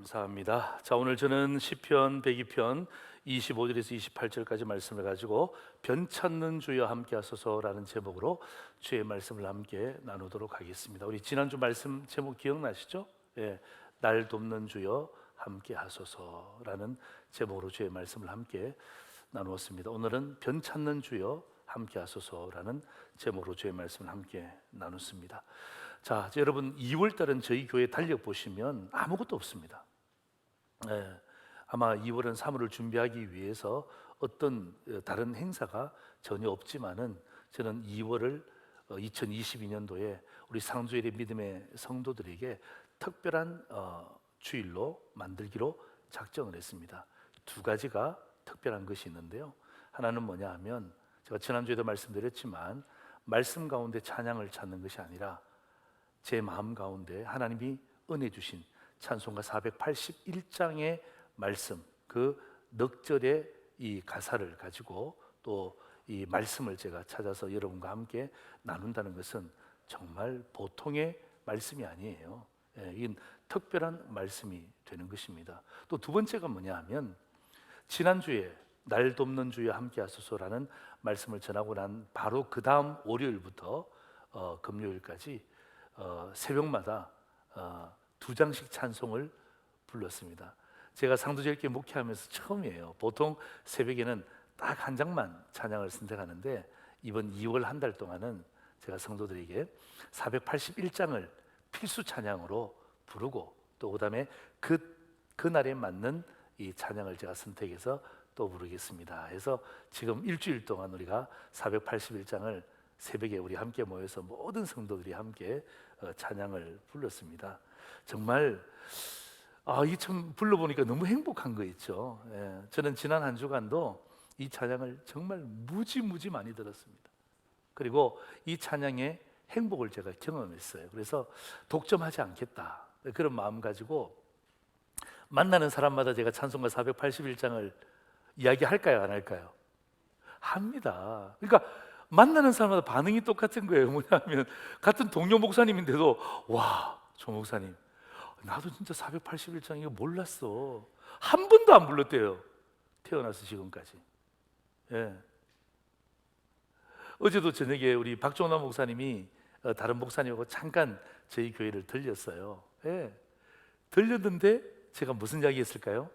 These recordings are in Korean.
감사합니다. 자, 오늘 저는 시편 102편 25절에서 28절까지 말씀을 가지고 변찾는 주여 함께 하소서라는 제목으로 주의 말씀을 함께 나누도록 하겠습니다. 우리 지난주 말씀 제목 기억나시죠? 예, 날 돕는 주여 함께 하소서라는 제목으로 주의 말씀을 함께 나누었습니다. 오늘은 변찾는 주여 함께 하소서라는 제목으로 주의 말씀을 함께 나눴습니다. 자, 여러분 2월달은 저희 교회 달력 보시면 아무것도 없습니다. 아마 2월은 3월을 준비하기 위해서 어떤 다른 행사가 전혀 없지만은 저는 2월을 2022년도에 우리 상주일의 믿음의 성도들에게 특별한 주일로 만들기로 작정을 했습니다. 두 가지가 특별한 것이 있는데요. 하나는 뭐냐 하면 제가 지난주에도 말씀드렸지만 말씀 가운데 찬양을 찾는 것이 아니라 제 마음 가운데 하나님이 은혜 주신 찬송가 481장의 말씀, 그 넉 절의 이 가사를 가지고 또 이 말씀을 제가 찾아서 여러분과 함께 나눈다는 것은 정말 보통의 말씀이 아니에요. 이건 특별한 말씀이 되는 것입니다. 또 두 번째가 뭐냐 하면 지난주에 날 돕는 주여 함께 하소서라는 말씀을 전하고 난 바로 그 다음 월요일부터 금요일까지 새벽마다 두 장씩 찬송을 불렀습니다. 제가 상도제일교회 목회하면서 처음이에요. 보통 새벽에는 딱 한 장만 찬양을 선택하는데 이번 2월 한 달 동안은 제가 성도들에게 481장을 필수 찬양으로 부르고 또 그다음에 그날에 맞는 이 찬양을 제가 선택해서 또 부르겠습니다. 그래서 지금 일주일 동안 우리가 481장을 새벽에 우리 함께 모여서 모든 성도들이 함께 찬양을 불렀습니다. 정말 이 참 불러보니까 너무 행복한 거 있죠. 저는 지난 한 주간도 이 찬양을 정말 무지 많이 들었습니다. 그리고 이 찬양의 행복을 제가 경험했어요. 그래서 독점하지 않겠다 그런 마음 가지고 만나는 사람마다 제가 찬송가 481장을 이야기할까요? 안 할까요? 합니다. 그러니까 만나는 사람마다 반응이 똑같은 거예요. 뭐냐면 같은 동료 목사님인데도 와, 조 목사님 나도 진짜 481장 이거 몰랐어. 한 번도 안 불렀대요. 태어나서 지금까지. 어제도 저녁에 우리 박종남 목사님이 다른 목사님하고 잠깐 저희 교회를 들렸어요. 들렸는데 제가 무슨 이야기 했을까요?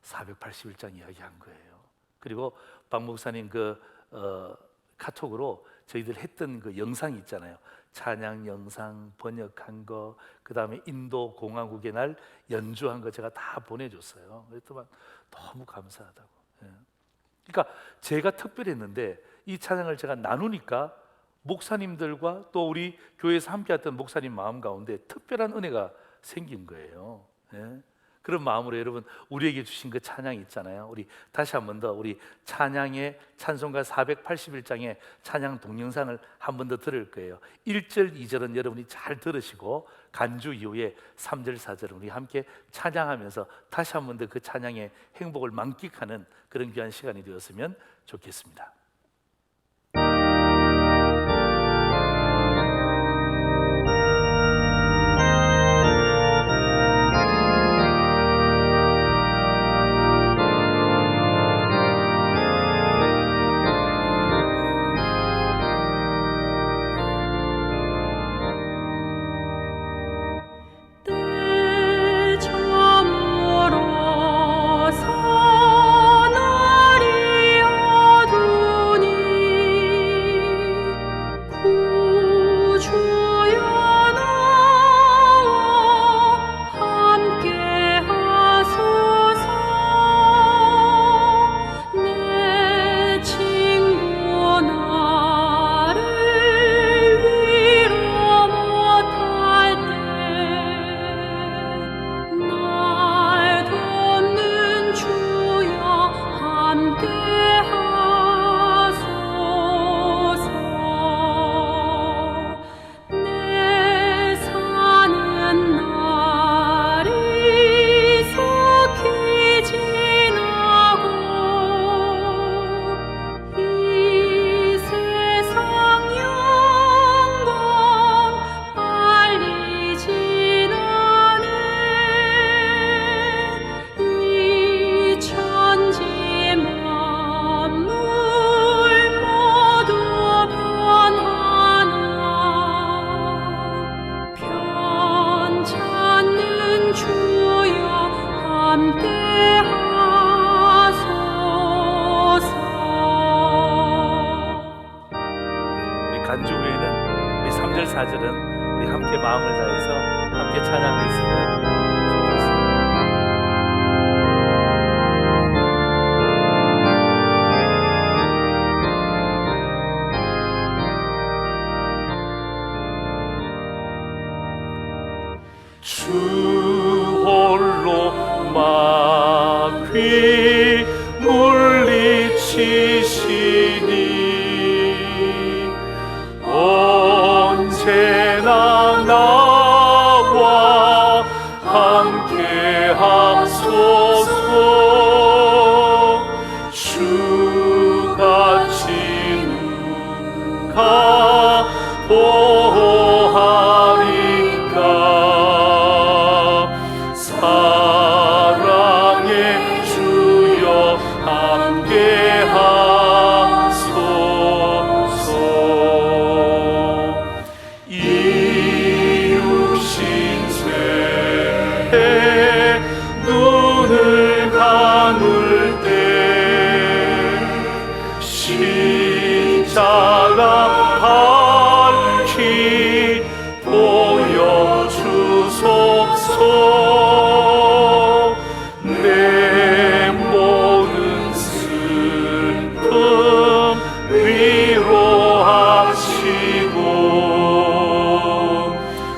481장 이야기한 거예요. 그리고 박 목사님 카톡으로 저희들 했던 그 영상 있잖아요. 찬양 영상 번역한 거, 그 다음에 인도 공화국의 날 연주한 거 제가 다 보내줬어요. 그랬더니 너무 감사하다고. 그러니까 제가 특별했는데 이 찬양을 제가 나누니까 목사님들과 또 우리 교회에서 함께했던 목사님 마음 가운데 특별한 은혜가 생긴 거예요. 그런 마음으로 여러분 우리에게 주신 그 찬양 있잖아요. 우리 다시 한 번 더 우리 찬양의 찬송가 481장의 찬양 동영상을 한 번 더 들을 거예요. 1절, 2절은 여러분이 잘 들으시고 간주 이후에 3절, 4절은 우리 함께 찬양하면서 다시 한 번 더 그 찬양의 행복을 만끽하는 그런 귀한 시간이 되었으면 좋겠습니다. 때 처음으로 서늘이 어두워 귀 물리치시니 언제나 나와 함께 하소서. 주같이 누가 보하리까. 사랑의 주여 함께 하소서. 이 육신 쇠에 눈을 감을 때 십자가 밝히 보여주소서. 내 모든 슬픔 위로하시고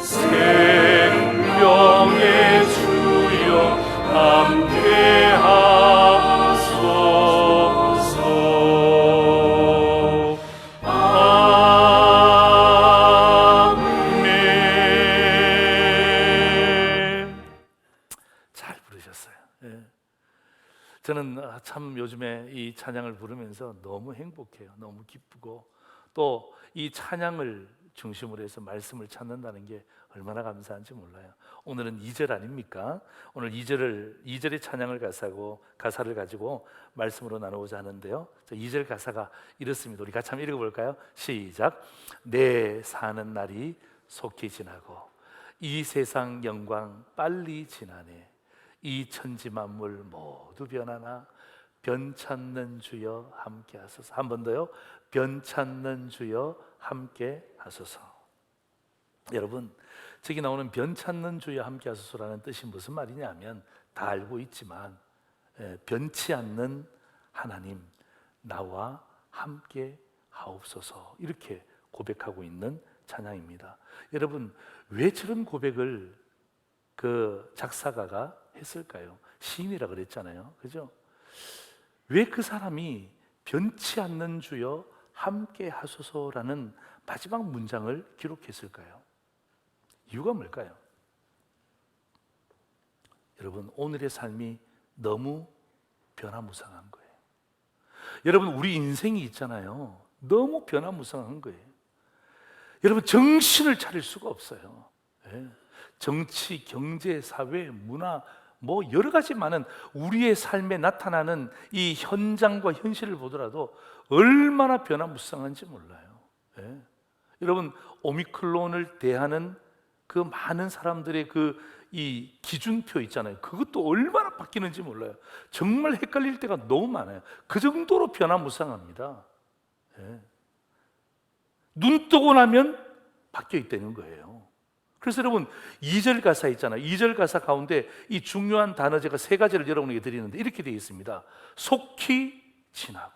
생명의 주여 함께 하소서. 아멘. 잘 부르셨어요. 예. 저는 참 요즘에 이 찬양을 부르면서 너무 행복해요. 너무 기쁘고 또 이 찬양을 중심으로 해서 말씀을 찾는다는 게 얼마나 감사한지 몰라요. 오늘은 2절 아닙니까? 오늘 2절의 찬양을 가사를 가지고 말씀으로 나누고자 하는데요. 2절 가사가 이렇습니다. 우리 같이 한번 읽어볼까요? 시작. 내 사는 날이 속히 지나고 이 세상 영광 빨리 지나네. 이 천지 만물 모두 변하나 변찮는 주여 함께 하소서. 한 번 더요. 변찮는 주여 함께 하소서. 여러분, 저기 나오는 변찮는 주여 함께 하소서라는 뜻이 무슨 말이냐면 다 알고 있지만 변치 않는 하나님 나와 함께 하옵소서, 이렇게 고백하고 있는 찬양입니다. 여러분, 왜 저런 고백을 그 작사가가 했을까요? 시인이라 그랬잖아요. 그죠? 왜 그 사람이 변치 않는 주여 함께 하소서라는 마지막 문장을 기록했을까요? 이유가 뭘까요? 여러분, 오늘의 삶이 너무 변화무쌍한 거예요. 여러분, 우리 인생이 있잖아요. 너무 변화무쌍한 거예요. 여러분, 정신을 차릴 수가 없어요. 정치, 경제, 사회, 문화, 뭐 여러 가지 많은 우리의 삶에 나타나는 이 현장과 현실을 보더라도 얼마나 변화무쌍한지 몰라요. 여러분, 오미크론을 대하는 그 많은 사람들의 이 기준표 있잖아요. 그것도 얼마나 바뀌는지 몰라요. 정말 헷갈릴 때가 너무 많아요. 그 정도로 변화무쌍합니다. 눈 뜨고 나면 바뀌어 있다는 거예요. 그래서 여러분, 2절 가사 있잖아요. 2절 가사 가운데 이 중요한 단어 제가 3가지를 여러분에게 드리는데 이렇게 되어 있습니다. 속히 지나고,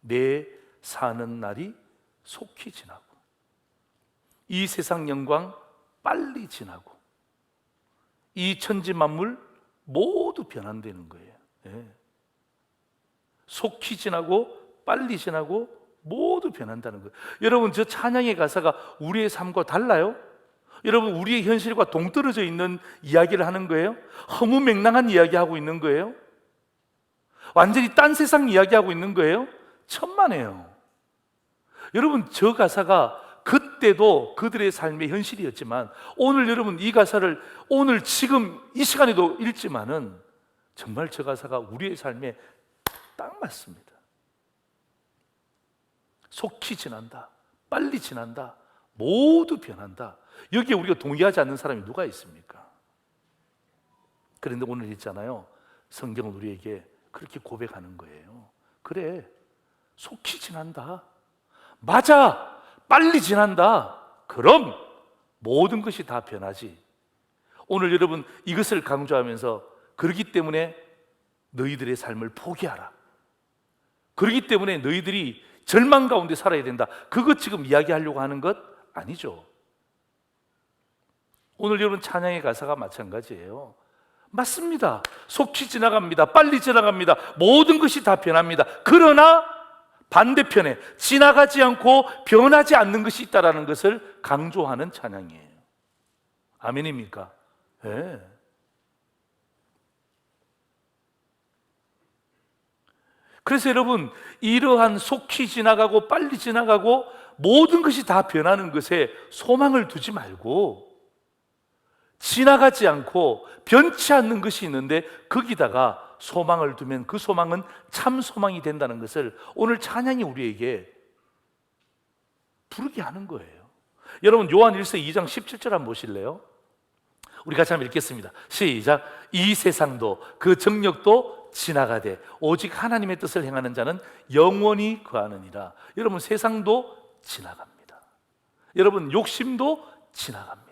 내 사는 날이 속히 지나고, 이 세상 영광 빨리 지나고, 이 천지 만물 모두 변한다는 거예요. 속히 지나고 빨리 지나고 모두 변한다는 거예요. 여러분, 저 찬양의 가사가 우리의 삶과 달라요? 여러분, 우리의 현실과 동떨어져 있는 이야기를 하는 거예요? 허무맹랑한 이야기하고 있는 거예요? 완전히 딴 세상 이야기하고 있는 거예요? 천만에요. 여러분, 저 가사가 그때도 그들의 삶의 현실이었지만 오늘 여러분 이 가사를 오늘 지금 이 시간에도 읽지만은 정말 저 가사가 우리의 삶에 딱 맞습니다. 속히 지난다, 빨리 지난다, 모두 변한다. 여기에 우리가 동의하지 않는 사람이 누가 있습니까? 그런데 오늘 있잖아요, 성경은 우리에게 그렇게 고백하는 거예요. 그래, 속히 지난다. 맞아, 빨리 지난다. 그럼 모든 것이 다 변하지. 오늘 여러분 이것을 강조하면서 그렇기 때문에 너희들의 삶을 포기하라, 그렇기 때문에 너희들이 절망 가운데 살아야 된다, 그것 지금 이야기하려고 하는 것 아니죠. 오늘 여러분 찬양의 가사가 마찬가지예요. 맞습니다. 속히 지나갑니다. 빨리 지나갑니다. 모든 것이 다 변합니다. 그러나 반대편에 지나가지 않고 변하지 않는 것이 있다는 것을 강조하는 찬양이에요. 아멘입니까? 네. 그래서 여러분, 이러한 속히 지나가고 빨리 지나가고 모든 것이 다 변하는 것에 소망을 두지 말고, 지나가지 않고 변치 않는 것이 있는데 거기다가 소망을 두면 그 소망은 참 소망이 된다는 것을 오늘 찬양이 우리에게 부르게 하는 거예요. 여러분, 요한 1서 2장 17절 한번 보실래요? 우리 같이 한번 읽겠습니다. 시작. 이 세상도 그 정력도 지나가되 오직 하나님의 뜻을 행하는 자는 영원히 거하느니라. 여러분, 세상도 지나갑니다. 여러분, 욕심도 지나갑니다.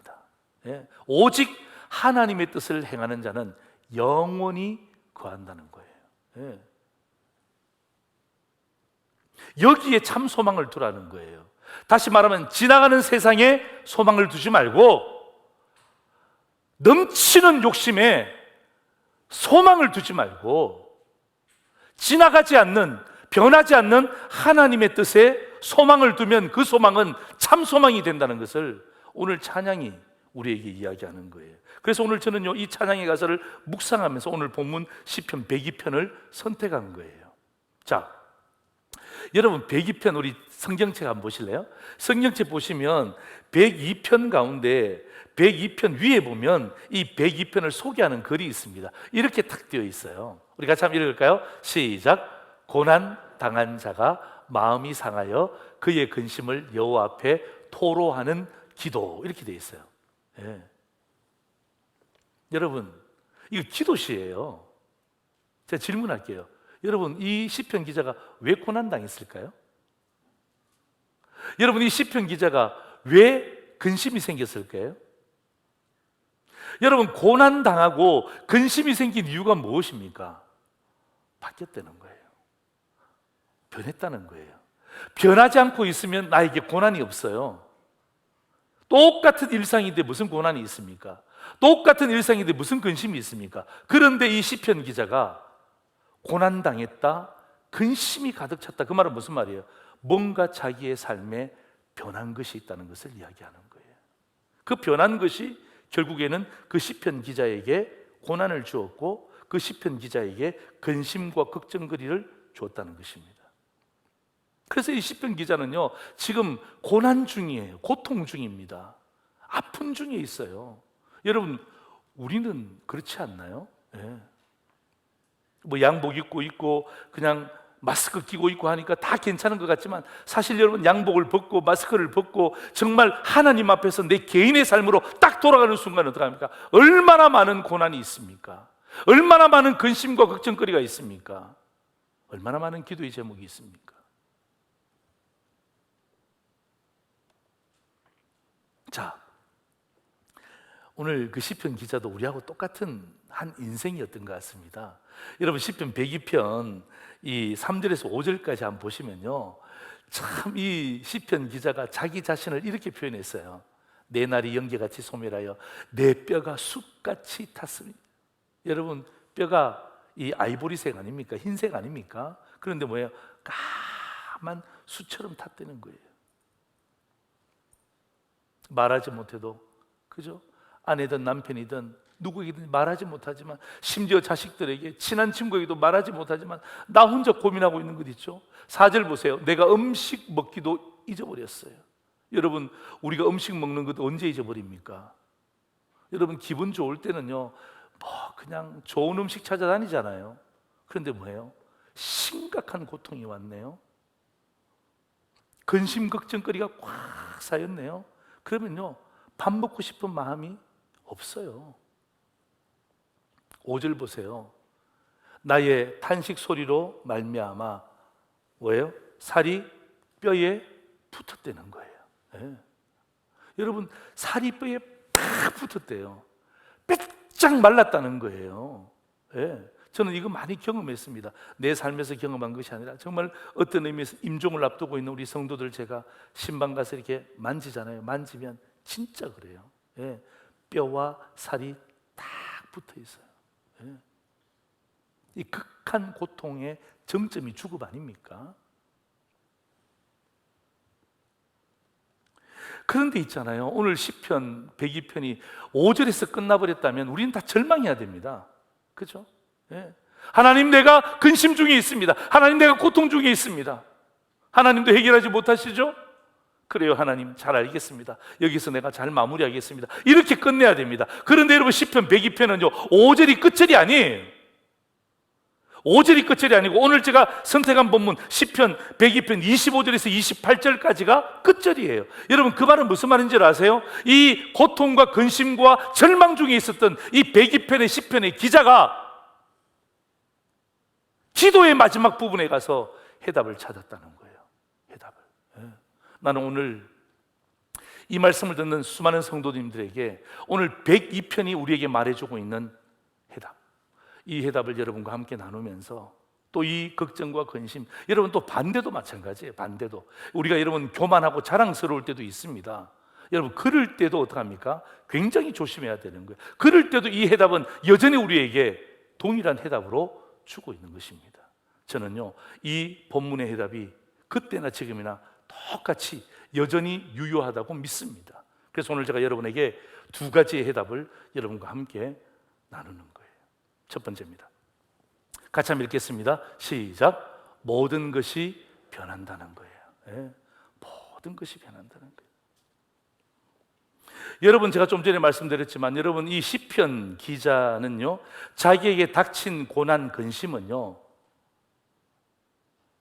예. 오직 하나님의 뜻을 행하는 자는 영원히 거한다는 거예요. 예. 여기에 참 소망을 두라는 거예요. 다시 말하면 지나가는 세상에 소망을 두지 말고 넘치는 욕심에 소망을 두지 말고 지나가지 않는, 변하지 않는 하나님의 뜻에 소망을 두면 그 소망은 참 소망이 된다는 것을 오늘 찬양이 우리에게 이야기하는 거예요. 그래서 오늘 저는요, 이 찬양의 가사를 묵상하면서 오늘 본문 시편 102편을 선택한 거예요. 자, 여러분 102편 우리 성경책 한번 보실래요? 성경책 보시면 102편 가운데 102편 위에 보면 이 102편을 소개하는 글이 있습니다. 이렇게 탁 되어 있어요. 우리 같이 한번 읽을까요? 시작. 고난 당한 자가 마음이 상하여 그의 근심을 여호와 앞에 토로하는 기도. 이렇게 되어 있어요. 예. 여러분, 이거 기도시예요. 제가 질문할게요. 여러분, 이 시편 기자가 왜 고난 당했을까요? 여러분, 이 시편 기자가 왜 근심이 생겼을까요? 여러분, 고난 당하고 근심이 생긴 이유가 무엇입니까? 바뀌었다는 거예요. 변했다는 거예요. 변하지 않고 있으면 나에게 고난이 없어요. 똑같은 일상인데 무슨 고난이 있습니까? 똑같은 일상인데 무슨 근심이 있습니까? 그런데 이 시편 기자가 고난당했다, 근심이 가득 찼다. 그 말은 무슨 말이에요? 뭔가 자기의 삶에 변한 것이 있다는 것을 이야기하는 거예요. 그 변한 것이 결국에는 그 시편 기자에게 고난을 주었고 그 시편 기자에게 근심과 걱정거리를 주었다는 것입니다. 그래서 이 시편 기자는요, 지금 고난 중이에요. 고통 중입니다. 아픈 중에 있어요. 여러분, 우리는 그렇지 않나요? 예. 뭐 양복 입고 있고 그냥 마스크 끼고 있고 하니까 다 괜찮은 것 같지만 사실 여러분, 양복을 벗고 마스크를 벗고 정말 하나님 앞에서 내 개인의 삶으로 딱 돌아가는 순간은 어떡합니까? 얼마나 많은 고난이 있습니까? 얼마나 많은 근심과 걱정거리가 있습니까? 얼마나 많은 기도의 제목이 있습니까? 자, 오늘 그 시편 기자도 우리하고 똑같은 한 인생이었던 것 같습니다. 여러분, 시편 102편 이 3절에서 5절까지 한번 보시면요, 참 이 시편 기자가 자기 자신을 이렇게 표현했어요. 내 날이 연기같이 소멸하여 내 뼈가 숯같이 탔으니. 여러분, 뼈가 이 아이보리색 아닙니까? 흰색 아닙니까? 그런데 뭐예요? 까만 숯처럼 탔다는 거예요. 말하지 못해도, 그죠? 아내든 남편이든 누구에게든 말하지 못하지만, 심지어 자식들에게, 친한 친구에게도 말하지 못하지만 나 혼자 고민하고 있는 것 있죠? 4절 보세요. 내가 음식 먹기도 잊어버렸어요. 여러분, 우리가 음식 먹는 것도 언제 잊어버립니까? 여러분, 기분 좋을 때는요, 뭐 그냥 좋은 음식 찾아다니잖아요. 그런데 뭐예요? 심각한 고통이 왔네요. 근심 걱정거리가 꽉 쌓였네요. 그러면요, 밥 먹고 싶은 마음이 없어요. 5절 보세요. 나의 탄식 소리로 말미암아 뭐예요? 살이 뼈에 붙었다는 거예요. 네. 여러분, 살이 뼈에 팍 붙었대요. 빼짝 말랐다는 거예요. 네. 저는 이거 많이 경험했습니다. 내 삶에서 경험한 것이 아니라 정말 어떤 의미에서 임종을 앞두고 있는 우리 성도들 제가 신방 가서 이렇게 만지잖아요. 만지면 진짜 그래요. 예, 뼈와 살이 딱 붙어 있어요. 이 극한 고통의 정점이 죽음 아닙니까? 그런데 있잖아요, 오늘 시편 102편이 5절에서 끝나버렸다면 우리는 다 절망해야 됩니다. 그죠? 하나님, 내가 근심 중에 있습니다. 하나님, 내가 고통 중에 있습니다. 하나님도 해결하지 못하시죠? 그래요, 하나님, 잘 알겠습니다. 여기서 내가 잘 마무리하겠습니다. 이렇게 끝내야 됩니다. 그런데 여러분, 시편 102편은요 5절이 끝절이 아니에요. 5절이 끝절이 아니고 오늘 제가 선택한 본문 시편 102편 25절에서 28절까지가 끝절이에요. 여러분, 그 말은 무슨 말인지 아세요? 이 고통과 근심과 절망 중에 있었던 이 102편의 시편의 기자가 기도의 마지막 부분에 가서 해답을 찾았다는 거예요. 해답을. 나는 오늘 이 말씀을 듣는 수많은 성도님들에게 오늘 102편이 우리에게 말해주고 있는 해답, 이 해답을 여러분과 함께 나누면서 또 이 걱정과 근심, 여러분 또 반대도 마찬가지예요. 반대도 우리가 여러분 교만하고 자랑스러울 때도 있습니다. 여러분, 그럴 때도 어떡합니까? 굉장히 조심해야 되는 거예요. 그럴 때도 이 해답은 여전히 우리에게 동일한 해답으로 주고 있는 것입니다. 저는요, 이 본문의 해답이 그때나 지금이나 똑같이 여전히 유효하다고 믿습니다. 그래서 오늘 제가 여러분에게 두 가지의 해답을 여러분과 함께 나누는 거예요. 첫 번째입니다. 같이 한번 읽겠습니다. 시작. 모든 것이 변한다는 거예요. 모든 것이 변한다는 거예요. 여러분, 제가 좀 전에 말씀드렸지만 여러분, 이 시편 기자는요 자기에게 닥친 고난, 근심은요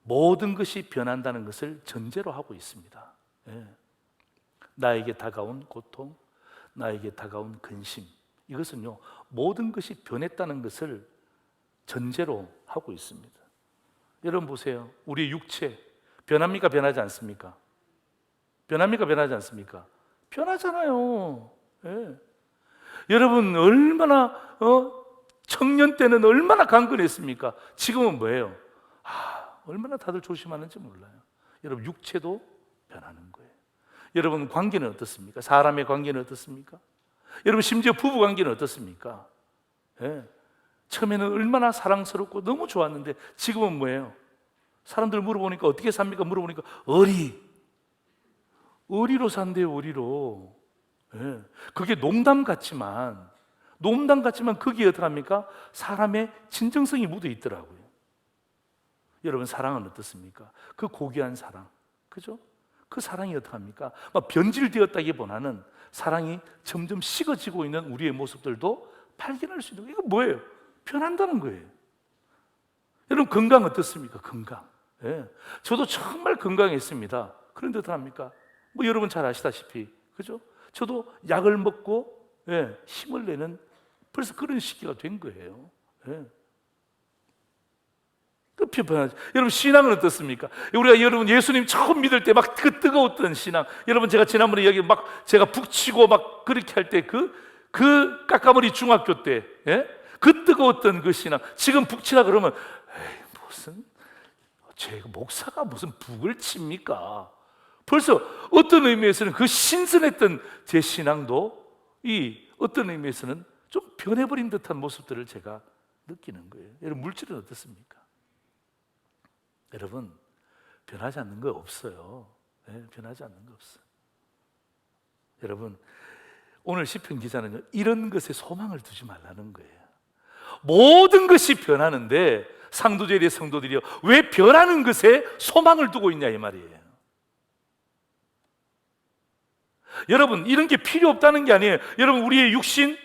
모든 것이 변한다는 것을 전제로 하고 있습니다. 나에게 다가온 고통, 나에게 다가온 근심, 이것은요 모든 것이 변했다는 것을 전제로 하고 있습니다. 여러분 보세요. 우리 육체 변합니까? 변하지 않습니까? 변합니까? 변하지 않습니까? 변하잖아요. 여러분, 얼마나 청년 때는 얼마나 강건했습니까? 지금은 뭐예요? 얼마나 다들 조심하는지 몰라요. 여러분, 육체도 변하는 거예요. 여러분, 관계는 어떻습니까? 사람의 관계는 어떻습니까? 여러분, 심지어 부부 관계는 어떻습니까? 처음에는 얼마나 사랑스럽고 너무 좋았는데 지금은 뭐예요? 사람들 물어보니까 어떻게 삽니까? 물어보니까 어리로 산대요. 어리로. 그게 농담 같지만 거기에 어떻게 합니까? 사람의 진정성이 묻어 있더라고요. 여러분, 사랑은 어떻습니까? 그 고귀한 사랑, 그죠? 그 사랑이 어떡합니까? 막 변질되었다기보다는 사랑이 점점 식어지고 있는 우리의 모습들도 발견할 수 있는 거예요. 이거 뭐예요? 변한다는 거예요. 여러분, 건강 어떻습니까? 건강. 저도 정말 건강했습니다. 그런데 어떡합니까? 뭐 여러분 잘 아시다시피, 그죠? 저도 약을 먹고 힘을 내는 벌써 그런 시기가 된 거예요. 여러분, 신앙은 어떻습니까? 우리가 여러분 예수님 처음 믿을 때 막 그 뜨거웠던 신앙, 여러분 제가 지난번에 여기 막 제가 북치고 막 그렇게 할 때 그 까까머리 중학교 때 그 뜨거웠던 그 신앙, 지금 북치라 그러면 무슨 제가 목사가 무슨 북을 칩니까? 벌써 어떤 의미에서는 그 신선했던 제 신앙도 이 어떤 의미에서는 좀 변해버린 듯한 모습들을 제가 느끼는 거예요. 여러분, 물질은 어떻습니까? 여러분, 변하지 않는 거 없어요. 변하지 않는 거 없어요. 여러분, 오늘 시편 기자는요 이런 것에 소망을 두지 말라는 거예요. 모든 것이 변하는데 상도제일의 성도들이요 왜 변하는 것에 소망을 두고 있냐 이 말이에요. 여러분, 이런 게 필요 없다는 게 아니에요. 여러분, 우리의 육신,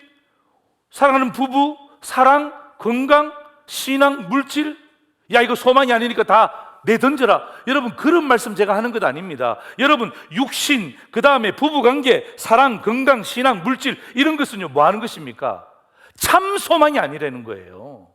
사랑하는 부부, 사랑, 건강, 신앙, 물질, 야 이거 소망이 아니니까 다 내던져라. 여러분, 그런 말씀 제가 하는 것 아닙니다. 여러분, 육신, 그 다음에 부부관계, 사랑, 건강, 신앙, 물질, 이런 것은요 뭐 하는 것입니까? 참 소망이 아니라는 거예요.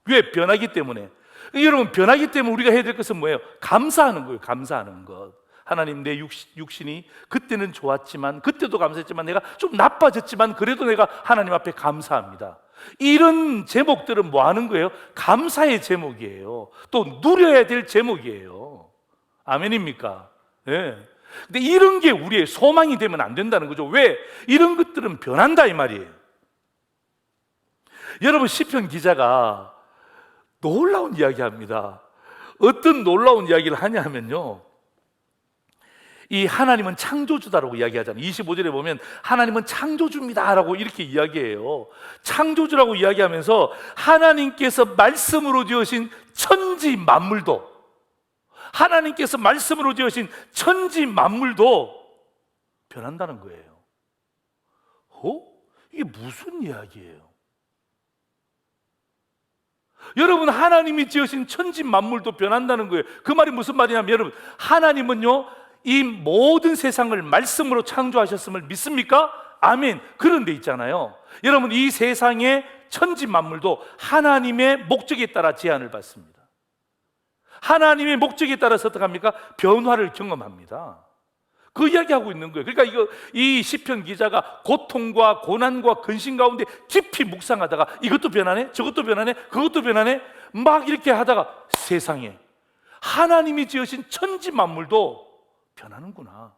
왜? 변하기 때문에. 여러분, 변하기 때문에 우리가 해야 될 것은 뭐예요? 감사하는 거예요. 감사하는 것. 하나님, 내 육신이 그때는 좋았지만, 그때도 감사했지만, 내가 좀 나빠졌지만 그래도 내가 하나님 앞에 감사합니다. 이런 제목들은 뭐 하는 거예요? 감사의 제목이에요. 또 누려야 될 제목이에요. 아멘입니까? 근데 이런 게 우리의 소망이 되면 안 된다는 거죠. 왜? 이런 것들은 변한다 이 말이에요. 여러분, 시편 기자가 놀라운 이야기합니다. 어떤 놀라운 이야기를 하냐 하면요, 이 하나님은 창조주다라고 이야기하잖아요. 25절에 보면 하나님은 창조주입니다라고 이렇게 이야기해요. 창조주라고 이야기하면서 하나님께서 말씀으로 지으신 천지 만물도, 하나님께서 말씀으로 지으신 천지 만물도 변한다는 거예요. 이게 무슨 이야기예요? 여러분, 하나님이 지으신 천지 만물도 변한다는 거예요. 그 말이 무슨 말이냐면, 여러분, 하나님은요, 이 모든 세상을 말씀으로 창조하셨음을 믿습니까? 아멘. 그런 데 있잖아요. 여러분, 이 세상의 천지 만물도 하나님의 목적에 따라 제한을 받습니다. 하나님의 목적에 따라서 어떻게 합니까? 변화를 경험합니다. 그 이야기하고 있는 거예요. 그러니까 이 시편 기자가 고통과 고난과 근심 가운데 깊이 묵상하다가 이것도 변하네, 저것도 변하네, 그것도 변하네, 막 이렇게 하다가 세상에 하나님이 지으신 천지 만물도 변하는구나.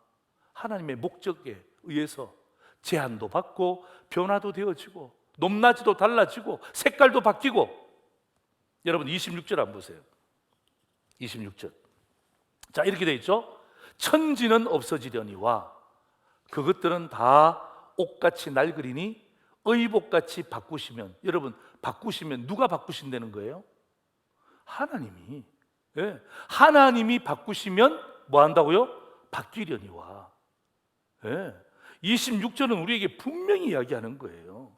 하나님의 목적에 의해서 제한도 받고 변화도 되어지고 높낮이도 달라지고 색깔도 바뀌고. 여러분, 26절 한번 보세요. 26절. 자, 이렇게 돼 있죠. 천지는 없어지려니와 그것들은 다 옷같이 낡으리니 의복같이 바꾸시면. 여러분, 바꾸시면 누가 바꾸신다는 거예요? 하나님이. 예. 하나님이 바꾸시면 뭐 한다고요? 바뀌려니와. 예. 26절은 우리에게 분명히 이야기하는 거예요.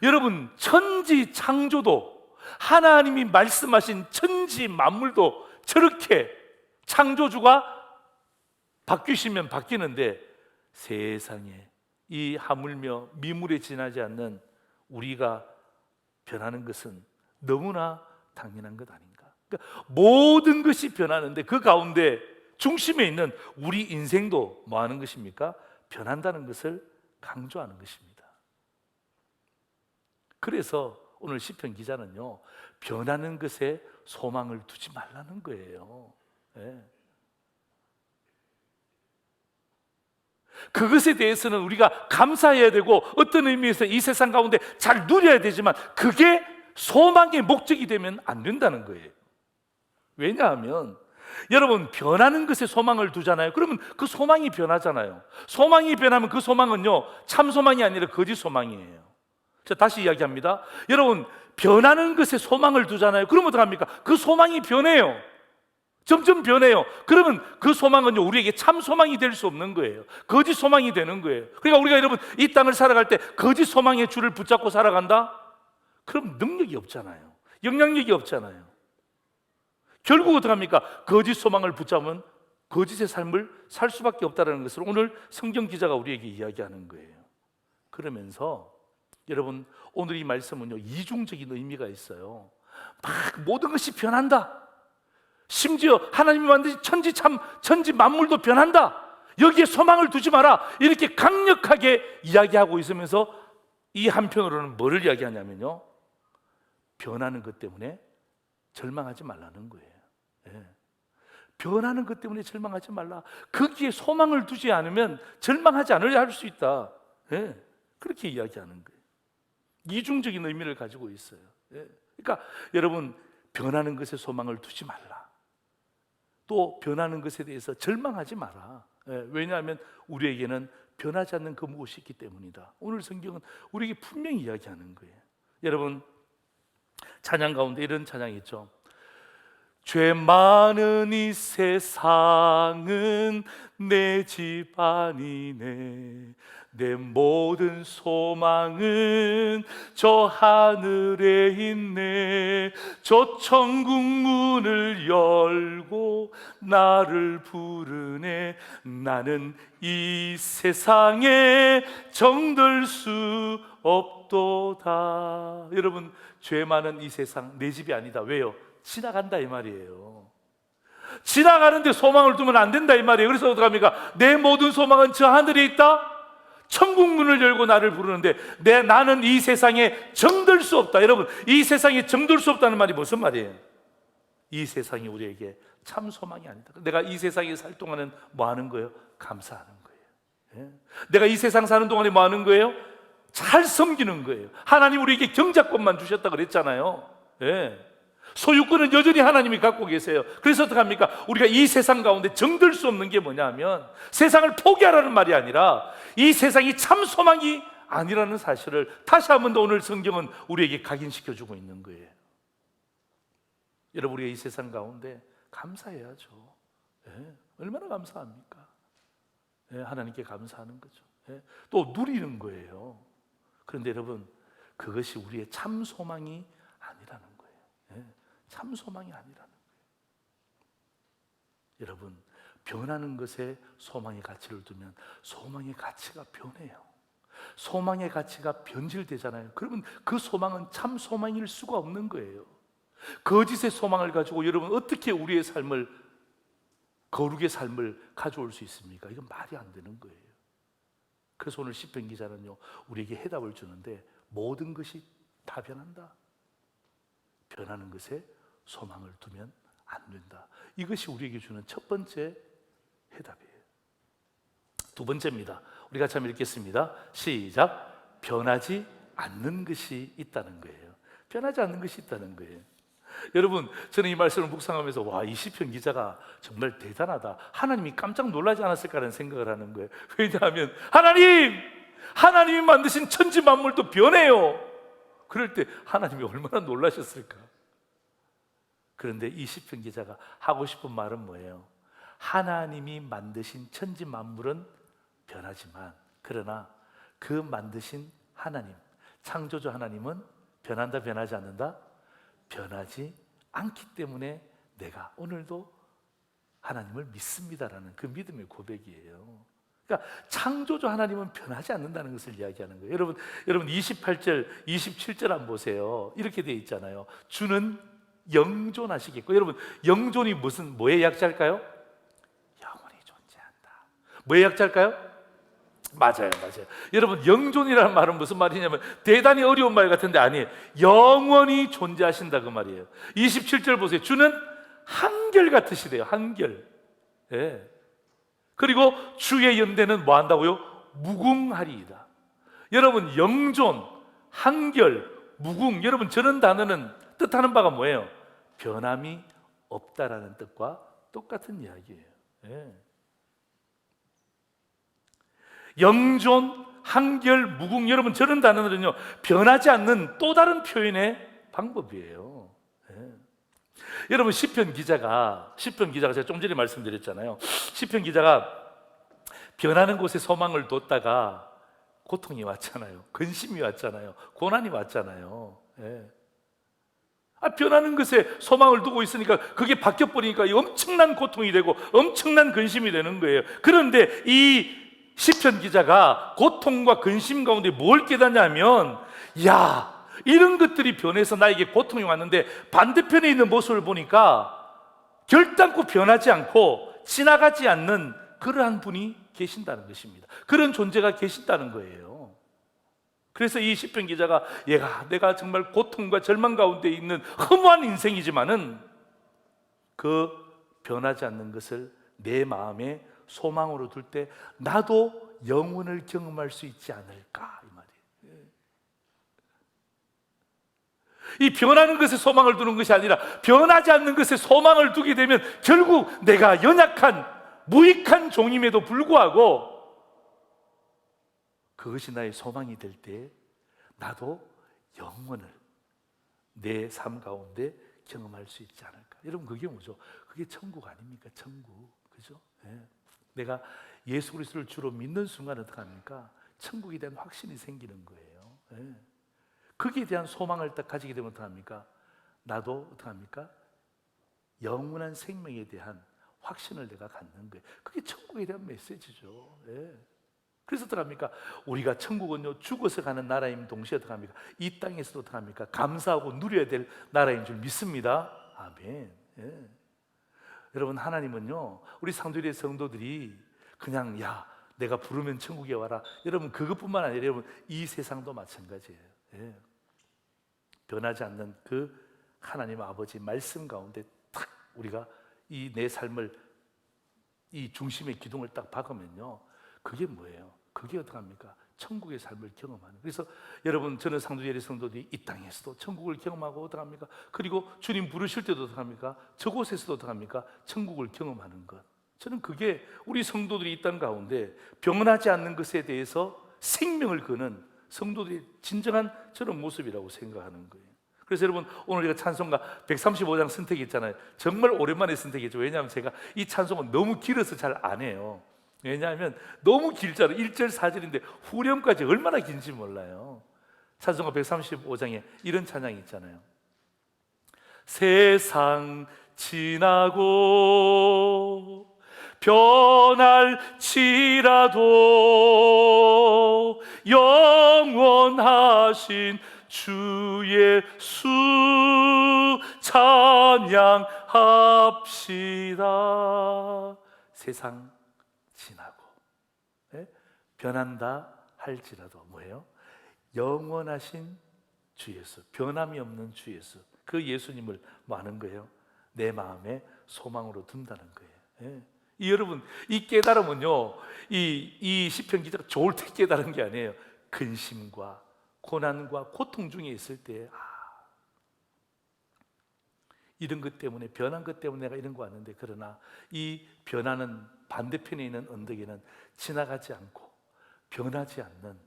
여러분, 천지 창조도, 하나님이 말씀하신 천지 만물도 저렇게 창조주가 바뀌시면 바뀌는데, 세상에 이 하물며 미물에 지나지 않는 우리가 변하는 것은 너무나 당연한 것 아닌가. 그러니까 모든 것이 변하는데 그 가운데 중심에 있는 우리 인생도 뭐 하는 것입니까? 변한다는 것을 강조하는 것입니다. 그래서 오늘 시편 기자는요, 변하는 것에 소망을 두지 말라는 거예요. 네. 그것에 대해서는 우리가 감사해야 되고 어떤 의미에서 이 세상 가운데 잘 누려야 되지만 그게 소망의 목적이 되면 안 된다는 거예요. 왜냐하면 여러분, 변하는 것에 소망을 두잖아요. 그러면 그 소망이 변하잖아요. 소망이 변하면 그 소망은요, 참 소망이 아니라 거짓 소망이에요. 자, 다시 이야기합니다. 여러분, 변하는 것에 소망을 두잖아요. 그러면 어떡합니까? 그 소망이 변해요. 점점 변해요. 그러면 그 소망은요, 우리에게 참 소망이 될 수 없는 거예요. 거짓 소망이 되는 거예요. 그러니까 우리가 여러분, 이 땅을 살아갈 때 거짓 소망의 줄을 붙잡고 살아간다? 그럼 능력이 없잖아요. 영향력이 없잖아요. 결국 어떡합니까? 거짓 소망을 붙잡으면 거짓의 삶을 살 수밖에 없다는 것을 오늘 성경 기자가 우리에게 이야기하는 거예요. 그러면서 여러분, 오늘 이 말씀은요, 이중적인 의미가 있어요. 막 모든 것이 변한다. 심지어 하나님이 만드신 천지 만물도 변한다. 여기에 소망을 두지 마라. 이렇게 강력하게 이야기하고 있으면서 이 한편으로는 뭐를 이야기하냐면요, 변하는 것 때문에 절망하지 말라는 거예요. 예. 변하는 것 때문에 절망하지 말라. 거기에 소망을 두지 않으면 절망하지 않으려 할 수 있다. 예. 그렇게 이야기하는 거예요. 이중적인 의미를 가지고 있어요. 예. 그러니까 여러분, 변하는 것에 소망을 두지 말라. 또 변하는 것에 대해서 절망하지 마라. 예. 왜냐하면 우리에게는 변하지 않는 그 무엇이 있기 때문이다. 오늘 성경은 우리에게 분명히 이야기하는 거예요. 여러분, 찬양 가운데 이런 찬양이 있죠. 죄 많은 이 세상은 내 집안이네. 내 모든 소망은 저 하늘에 있네. 저 천국 문을 열고 나를 부르네. 나는 이 세상에 정들 수 없도다. 여러분, 죄 많은 이 세상 내 집이 아니다. 왜요? 지나간다 이 말이에요. 지나가는데 소망을 두면 안 된다 이 말이에요. 그래서 어떡합니까? 내 모든 소망은 저 하늘에 있다. 천국 문을 열고 나를 부르는데 나는 이 세상에 정들 수 없다. 여러분, 이 세상에 정들 수 없다는 말이 무슨 말이에요? 이 세상이 우리에게 참 소망이 아니다. 내가 이 세상에 살 동안은 뭐 하는 거예요? 감사하는 거예요. 예? 내가 이 세상 사는 동안에 뭐 하는 거예요? 잘 섬기는 거예요. 하나님 우리에게 경작권만 주셨다 그랬잖아요. 예. 소유권은 여전히 하나님이 갖고 계세요. 그래서 어떡합니까? 우리가 이 세상 가운데 정들 수 없는 게 뭐냐면 세상을 포기하라는 말이 아니라 이 세상이 참 소망이 아니라는 사실을 다시 한 번 더 오늘 성경은 우리에게 각인시켜주고 있는 거예요. 여러분, 우리가 이 세상 가운데 감사해야죠. 예. 얼마나 감사합니까? 예, 하나님께 감사하는 거죠. 예. 또 누리는 거예요. 그런데 여러분, 그것이 우리의 참 소망이 아니라는 거예요. 예. 참 소망이 아니라는 거예요. 여러분, 변하는 것에 소망의 가치를 두면 소망의 가치가 변해요. 소망의 가치가 변질되잖아요. 그러면 그 소망은 참 소망일 수가 없는 거예요. 거짓의 소망을 가지고 여러분 어떻게 우리의 삶을, 거룩의 삶을 가져올 수 있습니까? 이건 말이 안 되는 거예요. 그래서 오늘 시편 기자는요, 우리에게 해답을 주는데 모든 것이 다 변한다. 변하는 것에 소망을 두면 안 된다. 이것이 우리에게 주는 첫 번째 해답이에요. 두 번째입니다. 우리 같이 한번 읽겠습니다. 시작. 변하지 않는 것이 있다는 거예요. 변하지 않는 것이 있다는 거예요. 여러분, 저는 이 말씀을 묵상하면서 와, 이 시편 기자가 정말 대단하다. 하나님이 깜짝 놀라지 않았을까라는 생각을 하는 거예요. 왜냐하면 하나님이 만드신 천지 만물도 변해요. 그럴 때 하나님이 얼마나 놀라셨을까. 그런데 이 시편 기자가 하고 싶은 말은 뭐예요? 하나님이 만드신 천지 만물은 변하지만, 그러나 그 만드신 하나님, 창조주 하나님은 변한다, 변하지 않는다? 변하지 않기 때문에 내가 오늘도 하나님을 믿습니다라는 그 믿음의 고백이에요. 그러니까 창조주 하나님은 변하지 않는다는 것을 이야기하는 거예요. 여러분 28절, 27절 한번 보세요. 이렇게 되어 있잖아요. 주는 영존하시겠고, 여러분 영존이 뭐의 약자일까요? 영원히 존재한다. 뭐의 약자일까요? 맞아요. 여러분, 영존이라는 말은 무슨 말이냐면 대단히 어려운 말 같은데 아니에요. 영원히 존재하신다 그 말이에요. 27절 보세요. 주는 한결 같으시대요. 한결. 예. 그리고 주의 연대는 뭐 한다고요? 무궁하리이다. 여러분, 영존, 한결, 무궁, 여러분 저런 단어는 뜻하는 바가 뭐예요? 변함이 없다라는 뜻과 똑같은 이야기예요. 예. 영존, 한결, 무궁, 여러분 저런 단어들은요 변하지 않는 또 다른 표현의 방법이에요. 네. 여러분 시편 기자가 제가 좀 전에 말씀드렸잖아요. 시편 기자가 변하는 곳에 소망을 뒀다가 고통이 왔잖아요. 근심이 왔잖아요. 고난이 왔잖아요. 네. 변하는 것에 소망을 두고 있으니까 그게 바뀌어버리니까 엄청난 고통이 되고 엄청난 근심이 되는 거예요. 그런데 이 시편 기자가 고통과 근심 가운데 뭘 깨닫냐면, 야, 이런 것들이 변해서 나에게 고통이 왔는데 반대편에 있는 모습을 보니까 결단코 변하지 않고 지나가지 않는 그러한 분이 계신다는 것입니다. 그런 존재가 계신다는 거예요. 그래서 이 시편 기자가 내가 정말 고통과 절망 가운데 있는 허무한 인생이지만은 그 변하지 않는 것을 내 마음에 소망으로 둘 때 나도 영혼을 경험할 수 있지 않을까, 이 말이에요. 이 변하는 것에 소망을 두는 것이 아니라 변하지 않는 것에 소망을 두게 되면 결국 내가 연약한 무익한 종임에도 불구하고 그것이 나의 소망이 될 때 나도 영혼을 내 삶 가운데 경험할 수 있지 않을까. 여러분 그게 뭐죠? 그게 천국 아닙니까? 천국. 그죠? 네. 내가 예수 그리스도를 주로 믿는 순간 어떻게 합니까? 천국에 대한 확신이 생기는 거예요. 네. 거기에 대한 소망을 딱 가지게 되면 어떻게 합니까? 나도 어떻게 합니까? 영원한 생명에 대한 확신을 내가 갖는 거예요. 그게 천국에 대한 메시지죠. 네. 그래서 어떻게 합니까? 우리가 천국은요 죽어서 가는 나라임 동시에 어떻게 합니까? 이 땅에서도 어떻게 합니까? 감사하고 누려야 될 나라인 줄 믿습니다. 아멘. 네. 여러분 하나님은요 우리 상주리의 성도들이 그냥 내가 부르면 천국에 와라, 여러분 그것뿐만 아니라 여러분 이 세상도 마찬가지예요. 예. 변하지 않는 그 하나님 아버지 말씀 가운데 딱 우리가 이 내 삶을 이 중심의 기둥을 딱 박으면요 그게 뭐예요? 그게 어떡합니까? 천국의 삶을 경험하는. 그래서 여러분, 저는 상주예리 성도들이 이 땅에서도 천국을 경험하고 어떡합니까? 그리고 주님 부르실 때도 어떡합니까? 저곳에서도 어떡합니까? 천국을 경험하는 것. 저는 그게 우리 성도들이 이 땅 가운데 변하지 않는 것에 대해서 생명을 거는 성도들의 진정한 저런 모습이라고 생각하는 거예요. 그래서 여러분, 오늘 제가 찬송가 135장 선택했잖아요. 정말 오랜만에 선택했죠. 왜냐하면 제가 이 찬송은 너무 길어서 잘 안 해요. 왜냐하면 너무 길잖아요. 1절 4절인데 후렴까지 얼마나 긴지 몰라요. 찬송가 135장에 이런 찬양이 있잖아요. 세상 지나고 변할지라도 영원하신 주 예수 찬양합시다. 세상 지나고, 예? 변한다 할지라도 뭐예요? 영원하신 주 예수, 변함이 없는 주 예수, 그 예수님을 뭐 하는 거예요? 내 마음에 소망으로 둔다는 거예요. 예? 여러분, 이 깨달음은요, 이 시편 기자가 좋을 때 깨달은 게 아니에요. 근심과 고난과 고통 중에 있을 때, 이런 것 때문에, 변한 것 때문에 내가 이런 거 왔는데, 그러나 이 변화는 반대편에 있는 언덕에는 지나가지 않고 변하지 않는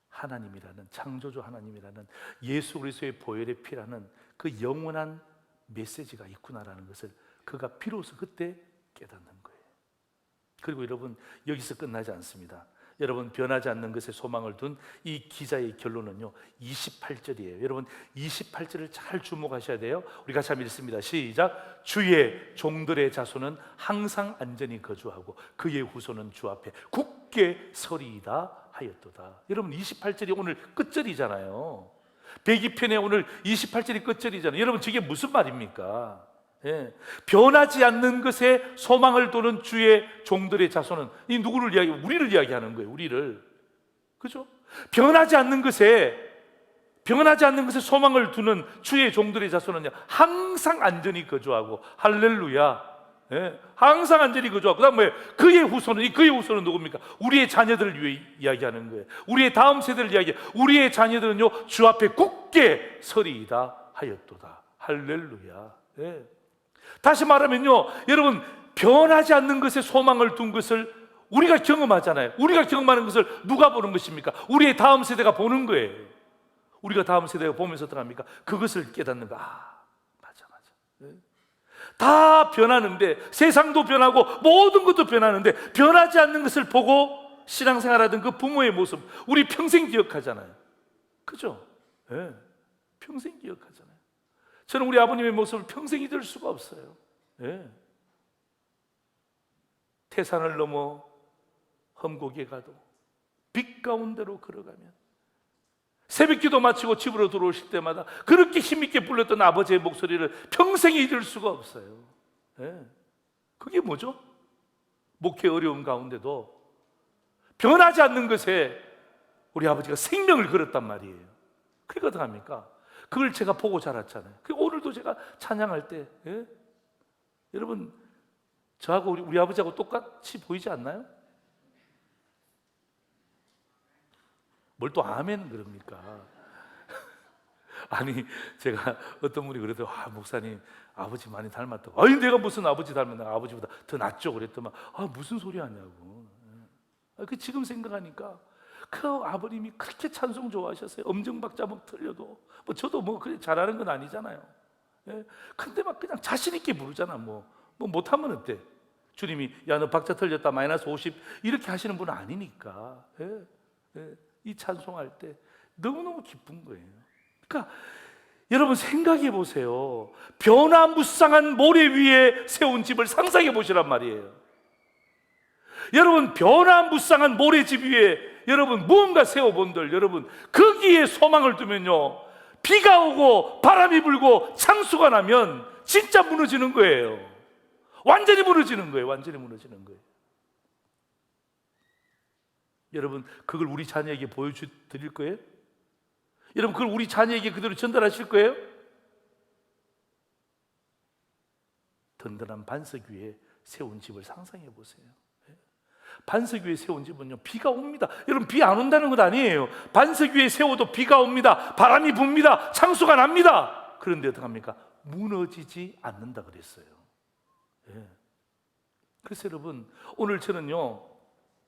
하나님이라는, 창조주 하나님이라는 예수 그리스도의 보혈의 피라는 그 영원한 메시지가 있구나라는 것을 그가 비로소 그때 깨닫는 거예요. 그리고 여러분, 여기서 끝나지 않습니다. 여러분, 변하지 않는 것에 소망을 둔 이 기자의 결론은요 28절이에요. 여러분, 28절을 잘 주목하셔야 돼요. 우리 같이 한번 읽습니다. 시작. 주의 종들의 자손은 항상 안전히 거주하고 그의 후손은 주 앞에 굳게 서리이다 하였도다. 여러분, 28절이 오늘 끝절이잖아요. 102편에 오늘 28절이 끝절이잖아요. 여러분, 저게 무슨 말입니까? 예. 변하지 않는 것에 소망을 두는 주의 종들의 자손은, 이 누구를 이야기해요? 우리를 이야기하는 거예요. 우리를. 그죠? 변하지 않는 것에 소망을 두는 주의 종들의 자손은 항상 안전히 거주하고, 할렐루야. 예. 항상 안전히 거주하고, 그 다음 뭐예요? 그의 후손은 누굽니까? 우리의 자녀들을 위해 이야기하는 거예요. 우리의 다음 세대를 이야기해요. 우리의 자녀들은요 주 앞에 굳게 서리이다 하였도다. 할렐루야. 예. 다시 말하면요, 여러분, 변하지 않는 것에 소망을 둔 것을 우리가 경험하잖아요. 우리가 경험하는 것을 누가 보는 것입니까? 우리의 다음 세대가 보는 거예요. 우리가 다음 세대가 보면서 어떡합니까? 그것을 깨닫는 거. 맞아. 네? 다 변하는데, 세상도 변하고 모든 것도 변하는데 변하지 않는 것을 보고 신앙생활하던 그 부모의 모습, 우리 평생 기억하잖아요. 그죠? 네. 평생 기억하잖아요. 저는 우리 아버님의 모습을 평생 잊을 수가 없어요. 예. 태산을 넘어 험곡에 가도 빛 가운데로 걸어가면, 새벽기도 마치고 집으로 들어오실 때마다 그렇게 힘있게 불렀던 아버지의 목소리를 평생 잊을 수가 없어요. 예. 그게 뭐죠? 목회 어려움 가운데도 변하지 않는 것에 우리 아버지가 생명을 걸었단 말이에요. 그게 어떡합니까? 그걸 제가 보고 자랐잖아요. 오늘도 제가 찬양할 때, 예? 여러분, 저하고 우리 아버지하고 똑같이 보이지 않나요? 뭘 또 아멘 그럽니까? 아니, 제가 어떤 분이 그래도, 목사님 아버지 많이 닮았다고. 아니, 내가 무슨 아버지 닮았나? 아버지보다 더 낫죠 그랬더만, 무슨 소리 하냐고. 그 지금 생각하니까 그 아버님이 그렇게 찬송 좋아하셨어요. 엄정박자 막 틀려도, 저도 그래 잘하는 건 아니잖아요. 예? 근데 막 그냥 자신 있게 부르잖아. 못하면 어때? 주님이 야, 너 박자 틀렸다 마이너스 50 이렇게 하시는 분은 아니니까. 예? 예? 이 찬송할 때 너무너무 기쁜 거예요. 그러니까 여러분, 생각해 보세요. 변화무쌍한 모래 위에 세운 집을 상상해 보시란 말이에요. 여러분, 변화무쌍한 모래집 위에 여러분 무언가 세워본들, 여러분 거기에 소망을 두면요, 비가 오고 바람이 불고 창수가 나면 진짜 무너지는 거예요. 완전히 무너지는 거예요. 여러분, 그걸 우리 자녀에게 보여드릴 거예요? 여러분, 그걸 우리 자녀에게 그대로 전달하실 거예요? 든든한 반석 위에 세운 집을 상상해 보세요. 반석 위에 세운 집은요 비가 옵니다. 여러분, 비 안 온다는 것 아니에요. 반석 위에 세워도 비가 옵니다. 바람이 붑니다. 창수가 납니다. 그런데 어떡합니까? 무너지지 않는다 그랬어요. 예. 그래서 여러분, 오늘 저는요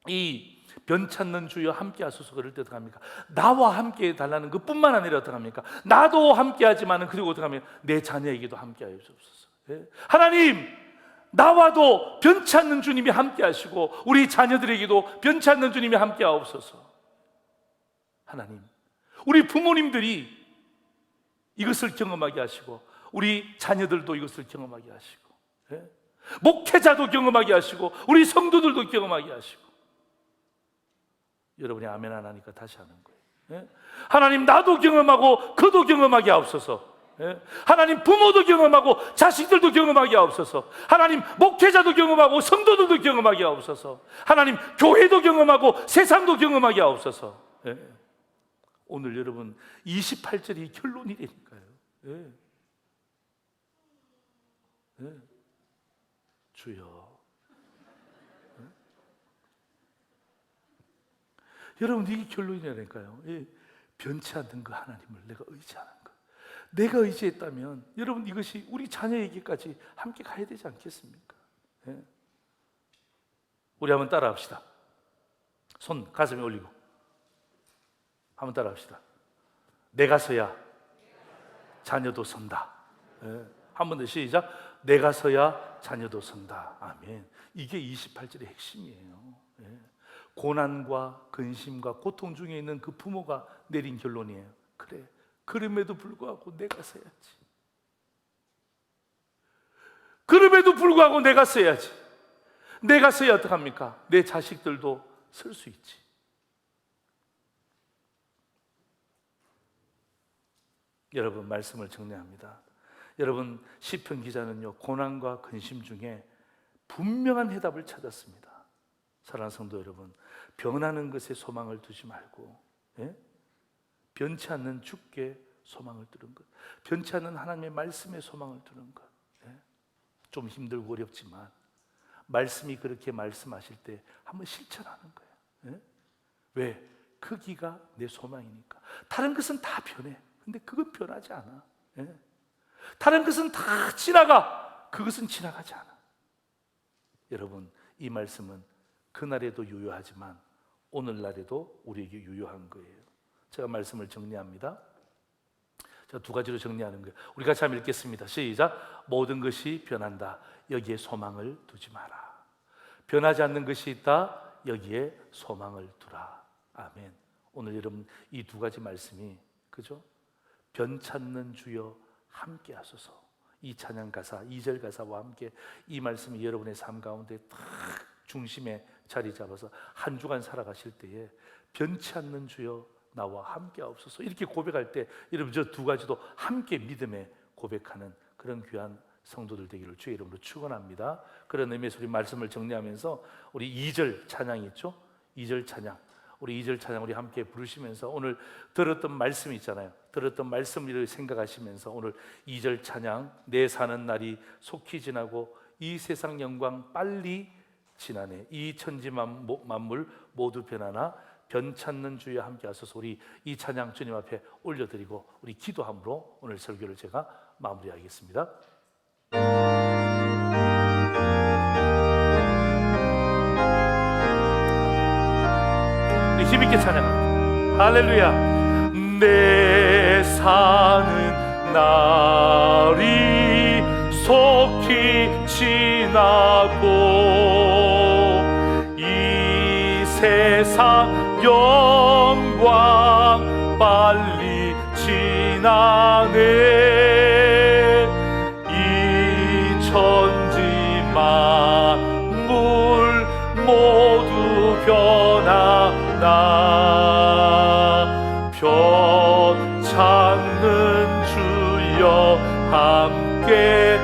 이 변찮는 주여 함께 하소서 그럴 때 어떡합니까? 나와 함께 해달라는 것뿐만 아니라 어떡합니까? 나도 함께 하지만 그리고 어떡하면 내 자녀에게도 함께 하여 주옵소서. 예? 하나님, 나와도 변치 않는 주님이 함께 하시고 우리 자녀들에게도 변치 않는 주님이 함께 하옵소서. 하나님, 우리 부모님들이 이것을 경험하게 하시고 우리 자녀들도 이것을 경험하게 하시고, 예? 목회자도 경험하게 하시고 우리 성도들도 경험하게 하시고. 여러분이 아멘 안 하니까 다시 하는 거예요. 예? 하나님, 나도 경험하고 그도 경험하게 하옵소서. 예? 하나님, 부모도 경험하고 자식들도 경험하게 하옵소서. 하나님, 목회자도 경험하고 성도들도 경험하게 하옵소서. 하나님, 교회도 경험하고 세상도 경험하게 하옵소서. 예? 오늘 여러분 28절이 결론이라니까요. 예. 예. 주여, 예? 여러분, 이게 결론이라니까요. 예. 변치 않는 그 하나님을 내가 의지하는 것, 내가 의지했다면 여러분 이것이 우리 자녀에게까지 함께 가야 되지 않겠습니까? 예. 우리 한번 따라합시다. 손 가슴에 올리고 한번 따라합시다. 내가 서야 자녀도 선다. 예. 한 번 더 시작. 내가 서야 자녀도 선다. 아멘. 이게 28절의 핵심이에요. 예. 고난과 근심과 고통 중에 있는 그 부모가 내린 결론이에요. 그래, 그럼에도 불구하고 내가 서야지. 그럼에도 불구하고 내가 서야지. 내가 서야 어떡합니까? 내 자식들도 설 수 있지. 여러분, 말씀을 정리합니다. 여러분, 시편 기자는요 고난과 근심 중에 분명한 해답을 찾았습니다. 사랑하는 성도 여러분, 변하는 것에 소망을 두지 말고, 예? 변치 않는 주께 소망을 두는 것, 변치 않는 하나님의 말씀에 소망을 두는 것. 예? 좀 힘들고 어렵지만 말씀이 그렇게 말씀하실 때 한번 실천하는 거예요. 예? 왜? 그 기가 내 소망이니까. 다른 것은 다 변해. 근데 그건 변하지 않아. 예? 다른 것은 다 지나가. 그것은 지나가지 않아. 여러분, 이 말씀은 그날에도 유효하지만 오늘날에도 우리에게 유효한 거예요. 제가 말씀을 정리합니다. 제가 두 가지로 정리하는 거예요. 우리 같이 한번 읽겠습니다. 시작. 모든 것이 변한다. 여기에 소망을 두지 마라. 변하지 않는 것이 있다. 여기에 소망을 두라. 아멘. 오늘 여러분 이 두 가지 말씀이, 그죠? 변찮는 주여 함께 하소서. 이 찬양 가사, 2절 가사와 함께 이 말씀이 여러분의 삶 가운데 딱 중심에 자리 잡아서 한 주간 살아가실 때에 변치 않는 주여 나와 함께 하옵소서 이렇게 고백할 때 여러분 저 두 가지도 함께 믿음에 고백하는 그런 귀한 성도들 되기를 주의 이름으로 축원합니다. 그런 의미에서 우리 말씀을 정리하면서 우리 2절 찬양이 있죠? 2절 찬양, 우리 2절 찬양 우리 함께 부르시면서 오늘 들었던 말씀이 있잖아요. 들었던 말씀을 생각하시면서 오늘 2절 찬양, 내 사는 날이 속히 지나고 이 세상 영광 빨리 지나네. 이 천지 만물 모두 변하나 변찮는 주여 함께 하소서. 우리 이 찬양 주님 앞에 올려드리고 우리 기도함으로 오늘 설교를 제가 마무리하겠습니다. 우리 힘있게 찬양합니다. 할렐루야. 내 사는 날이 속히 지나고 이 세상 영광 빨리 지나네. 이 천지 만물 모두 변하나 변찮는 주여 함께